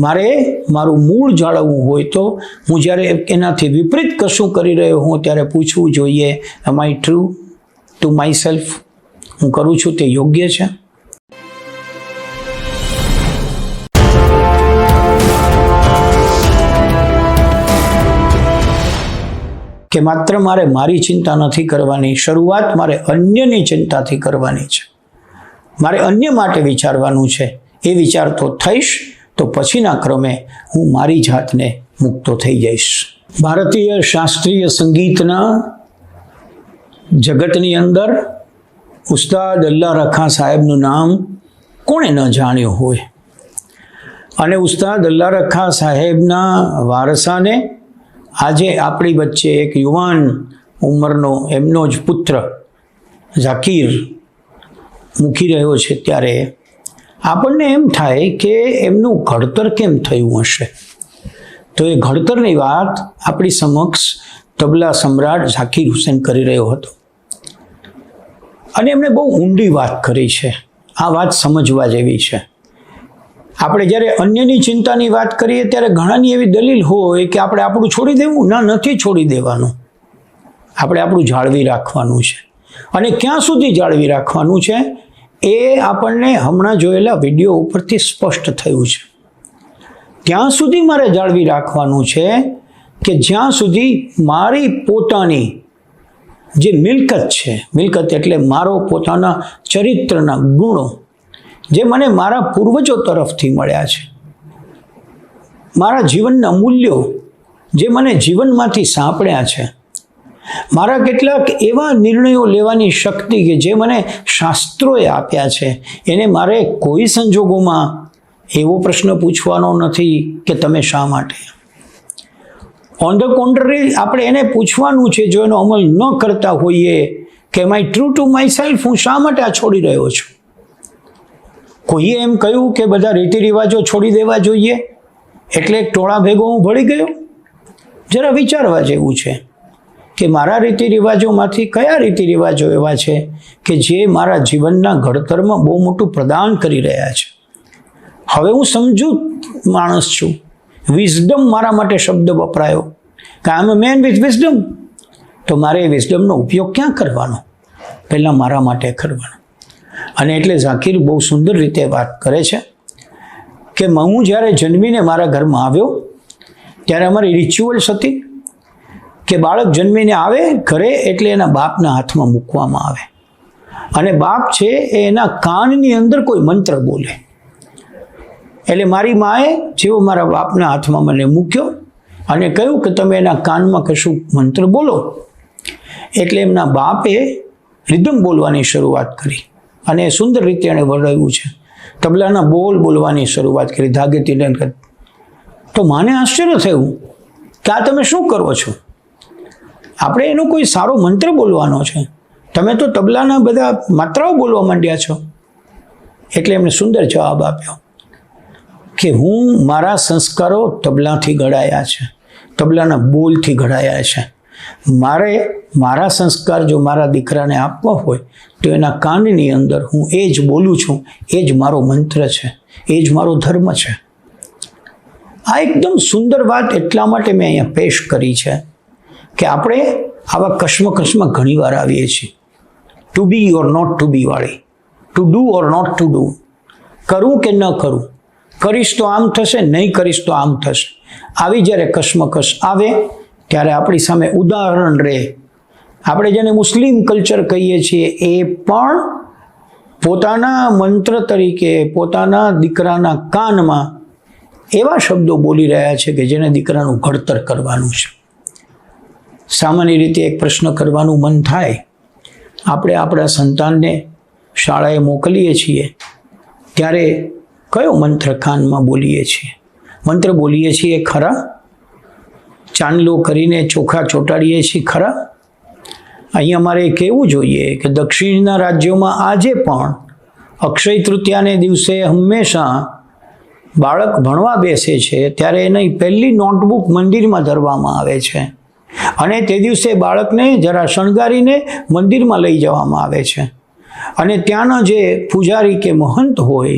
મારે મારું મૂળ જાળવવું હોય તો હું જ્યારે એનાથી વિપરીત કશું કરી રહ્યો હું ત્યારે પૂછવું જોઈએ, એમ આઈ ટ્રુ ટુ માય સેલ્ફ? હું કરું છું તે યોગ્ય છે? કે માત્ર મારે મારી ચિંતા નથી કરવાની, શરૂઆત મારે અન્યની ચિંતાથી કરવાની છે. મારે અન્ય માટે વિચારવાનું છે. એ વિચારતો થઈશ તો પછીના ક્રમે હું મારી જાતને મુક્તો થઈ જઈશ. ભારતીય શાસ્ત્રીય સંગીતના જગતની અંદર ઉસ્તાદ અલ્લા રખા સાહેબનું નામ કોણે ન જાણ્યું હોય? અને ઉસ્તાદ અલ્લા રખા સાહેબના વારસાને આજે આપણી વચ્ચે એક યુવાન ઉંમરનો એમનો જ પુત્ર ઝાકીર મૂકી રહ્યો છે, ત્યારે આપણને એમ થાય કે એમનું ઘડતર કેમ થયું હશે. તો એ ઘડતરની વાત આપણી સમક્ષ તબલા સમ્રાટ ઝાકીર હુસૈન કરી રહ્યો હતો અને એમણે બહુ ઊંડી વાત કરી છે. આ વાત સમજવા જેવી છે. આપણે જ્યારે અન્યની ચિંતાની વાત કરીએ ત્યારે ઘણાની એવી દલીલ હોય કે આપણે આપણું છોડી દેવું. ના, નથી છોડી દેવાનું. આપણે આપણું જાળવી રાખવાનું છે. અને ક્યાં સુધી જાળવી રાખવાનું છે એ આપણને હમણાં જોયેલા વિડીયો ઉપરથી સ્પષ્ટ થયું છે. ત્યાં સુધી મારે જાળવી રાખવાનું છે કે જ્યાં સુધી મારી પોતાની જે મિલકત છે, મિલકત એટલે મારો પોતાના ચરિત્રના ગુણો જે મને મારા પૂર્વજો તરફથી મળ્યા છે, મારા જીવનના મૂલ્યો જે મને જીવનમાંથી સાંપડ્યા છે, મારા કેટલાક એવા નિર્ણયો લેવાની શક્તિ કે જે મને શાસ્ત્રોએ આપ્યા છે, એને મારે કોઈ સંજોગોમાં એવો પ્રશ્ન પૂછવાનો નથી કે તમે શા માટે. ઓન ધ કોન્ટ્રરી આપણે એને પૂછવાનું છે, જો એનો અમલ ન કરતા હોઈએ, કે એમ આઈ ટ્રુ ટુ માય સેલ્ફ? હું શા માટે આ છોડી રહ્યો છું? કોઈએ એમ કહ્યું કે બધા રીતિ રિવાજો છોડી દેવા જોઈએ એટલે એક ટોળા ભેગો હું ભળી ગયો? જરા વિચારવા જેવું છે કે મારા રીતિ રિવાજોમાંથી કયા રીતિ રિવાજો એવા છે કે જે મારા જીવનના ઘડતરમાં બહુ મોટું પ્રદાન કરી રહ્યા છે. હવે હું સમજુ માણસ છું. વિઝડમ મારા માટે શબ્દ વપરાયો કે આઈ એમ અ મેન વિથ વિઝડમ. તો મારે એ વિઝડમનો ઉપયોગ ક્યાં કરવાનો? પહેલાં મારા માટે કરવાનો. અને એટલે ઝાકીર બહુ સુંદર રીતે વાત કરે છે કે હું જ્યારે જન્મીને મારા ઘરમાં આવ્યો ત્યારે અમારી રિચ્યુઅલ્સ હતી કે બાળક જન્મીને આવે ઘરે એટલે એના બાપના હાથમાં મૂકવામાં આવે અને બાપ છે એ એના કાનની અંદર કોઈ મંત્ર બોલે. એટલે મારી માએ જેવો મારા બાપના હાથમાં મને મૂક્યો અને કહ્યું કે તમે એના કાનમાં કશું મંત્ર બોલો, એટલે એમના બાપે રિધમ બોલવાની શરૂઆત કરી અને સુંદર રીતે એણે વર્ણવ્યું છે. તબલાના બોલ બોલવાની શરૂઆત કરી, ધાગેથી. તો માને આશ્ચર્ય થયું કે આ તમે શું કરો છો? આપણે એનો કોઈ સારો મંત્ર બોલવાનો છે, તમે તો તબલાના બધા માત્રાઓ બોલવા માંડ્યા છો. એટલે એમણે સુંદર જવાબ આપ્યો કે હું મારા સંસ્કારો તબલાથી ઘડાયા છે, તબલાના બોલથી ઘડાયા છે. મારે મારા સંસ્કાર જો મારા દીકરાને આપવા હોય તો એના કાનની અંદર હું એ જ બોલું છું, એ જ મારો મંત્ર છે, એ જ મારો ધર્મ છે. આ એકદમ સુંદર વાત એટલા માટે મેં અહીંયા પેશ કરી છે કે આપણે આવા કશ્મકશમાં ઘણીવાર આવીએ છીએ. To be or not to be વાળી, to do or not to do, કરું કે ન કરું, કરીશ તો આમ થશે, નહીં કરીશ તો આમ થશે. આવી જ્યારે કશ્મકશ આવે ત્યારે આપણી સામે ઉદાહરણ રહે. આપણે જેને મુસ્લિમ કલ્ચર કહીએ છીએ એ પણ પોતાના મંત્ર તરીકે પોતાના દીકરાના કાનમાં એવા શબ્દો બોલી રહ્યા છે કે જેને દીકરાનું ઘડતર કરવાનું છે. સામાન્ય રીતે એક પ્રશ્ન કરવાનું મન થાય, આપણે આપણા સંતાનને શાળાએ મોકલીએ છીએ ત્યારે કયો મંત્ર કાનમાં બોલીએ છીએ? મંત્ર બોલીએ છીએ ખરા? ચાંદલો કરીને ચોખા ચોંટાડીએ છીએ ખરા? અહીંયા મારે કહેવું જોઈએ કે દક્ષિણના રાજ્યોમાં આજે પણ અક્ષય તૃતીયાને દિવસે હંમેશા બાળક ભણવા બેસે છે ત્યારે એની પહેલી નોટબુક મંદિરમાં ધરવામાં આવે છે અને તે દિવસે બાળકને જરા શણગારીને મંદિરમાં લઈ જવામાં આવે છે અને ત્યાંનો જે પૂજારી કે મહંત હોય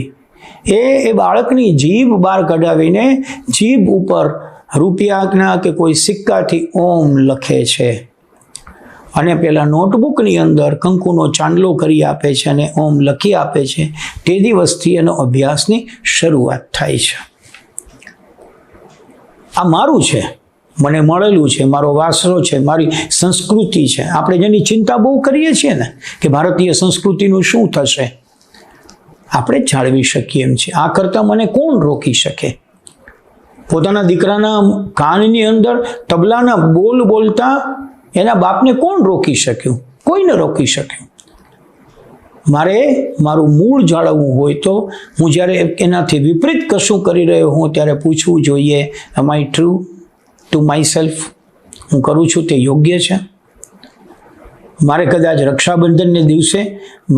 એ બાળકની જીભ બહાર કઢાવીને જીભ ઉપર રૂપિયાના કે કોઈ સિક્કાથી ઓમ લખે છે અને પેલા નોટબુકની અંદર કંકુનો ચાંદલો કરી આપે છે અને ઓમ લખી આપે છે. તે દિવસથી એનો અભ્યાસની શરૂઆત થાય છે. આ મારું છે, મને મળેલું છે, મારો વારસો છે, મારી સંસ્કૃતિ છે. આપણે જેની ચિંતા બહુ કરીએ છીએ ને કે ભારતીય સંસ્કૃતિનું શું થશે, આપણે જ જાળવી શકીએ એમ છે. આ કરતાં મને કોણ રોકી શકે? પોતાના દીકરાના કાનની અંદર તબલાના બોલ બોલતા એના બાપને કોણ રોકી શક્યું? કોઈને રોકી શક્યું. મારે મારું મૂળ જાળવવું હોય તો હું જ્યારે એનાથી વિપરીત કશું કરી રહ્યો હું ત્યારે પૂછવું જોઈએ, એમ આઈ ટ્રુ ટુ માય સેલ્ફ? હું કરું છું તે યોગ્ય છે? મારે કદાચ રક્ષાબંધનને દિવસે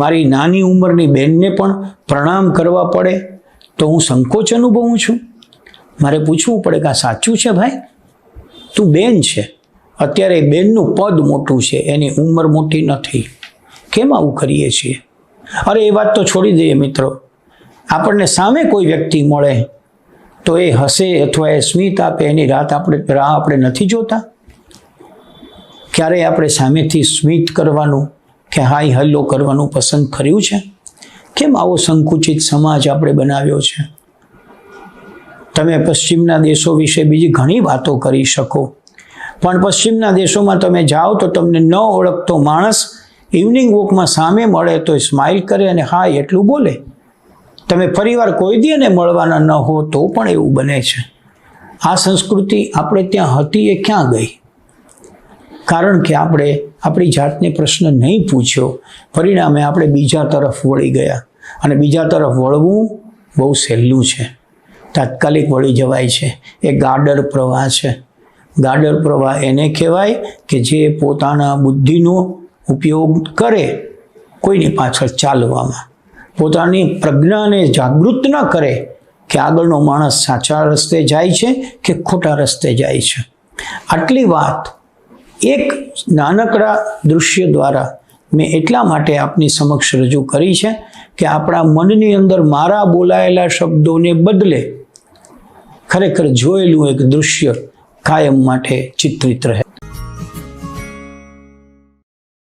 મારી નાની ઉંમરની બહેનને પણ પ્રણામ કરવા પડે તો હું સંકોચ અનુભવું છું. મારે પૂછવું પડે કે આ સાચું છે ભાઈ? તું બેન છે, અત્યારે બેનનું પદ મોટું છે, એની ઉંમર મોટી નથી. કેમ આવું કરીએ છીએ? અરે એ વાત તો છોડી દઈએ મિત્રો. આપણને સામે કોઈ વ્યક્તિ મળે તો એ હસે અથવા એ સ્મિત આપે એની રાહ આપણે નથી જોતા? ક્યારેય આપણે સામેથી સ્મિત કરવાનું કે હાય હલ્લો કરવાનું પસંદ કર્યું છે? કેમ આવો સંકુચિત સમાજ આપણે બનાવ્યો છે? તમે પશ્ચિમના દેશો વિશે બીજી ઘણી વાતો કરી શકો, પણ પશ્ચિમના દેશોમાં તમે જાઓ તો તમને ન ઓળખતો માણસ ઇવનિંગ વોકમાં સામે મળે તો સ્માઇલ કરે અને હાય એટલું બોલે. તમે ફરીવાર કોઈ દી એને મળવાના ન હો તો પણ એવું બને છે. આ સંસ્કૃતિ આપણે ત્યાં હતી એ ક્યાં ગઈ? કારણ કે આપણે આપણી જાતને પ્રશ્ન નહીં પૂછ્યો, પરિણામે આપણે બીજા તરફ વળી ગયા. અને બીજા તરફ વળવું બહુ સહેલું છે, તાત્કાલિક વળી જવાય છે. એ ગાડર પ્રવાહ છે. ગાડર પ્રવાહ એને કહેવાય કે જે પોતાના બુદ્ધિનો ઉપયોગ કરે કોઈની પાછળ ચાલવામાં, પોતાની પ્રજ્ઞાને જાગૃત ન કરે કે આગળનો માણસ સાચા રસ્તે જાય છે કે ખોટા રસ્તે જાય છે. આટલી વાત એક નાનકડા દૃશ્ય દ્વારા મેં એટલા માટે આપની સમક્ષ રજૂ કરી છે કે આપણા મનની અંદર મારા બોલાયેલા શબ્દોને બદલે ખરેખર જોયેલું એક દૃશ્ય કાયમ માટે ચિત્રિત રહે.